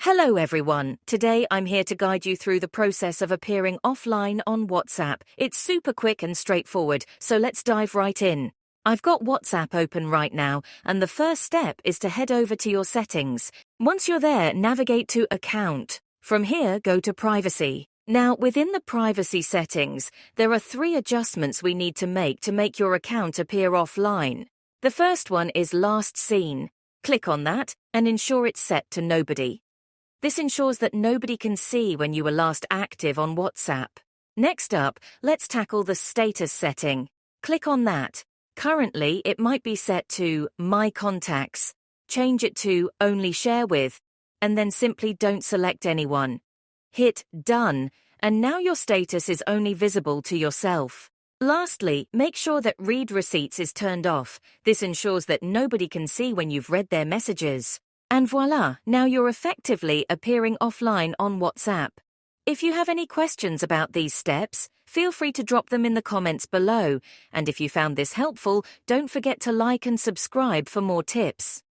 Hello everyone, today I'm here to guide you through the process of appearing offline on WhatsApp. It's super quick and straightforward, so let's dive right in. I've got WhatsApp open right now, and the first step is to head over to your settings. Once you're there, navigate to Account. From here, go to Privacy. Now, within the privacy settings, there are 3 adjustments we need to make your account appear offline. The first one is Last Seen. Click on that and ensure it's set to Nobody. This ensures that nobody can see when you were last active on WhatsApp. Next up, let's tackle the status setting. Click on that. Currently, it might be set to My Contacts. Change it to Only Share With, and then simply don't select anyone. Hit Done, and now your status is only visible to yourself. Lastly, make sure that Read Receipts is turned off. This ensures that nobody can see when you've read their messages. And voila, now you're effectively appearing offline on WhatsApp. If you have any questions about these steps, feel free to drop them in the comments below. And if you found this helpful, don't forget to like and subscribe for more tips.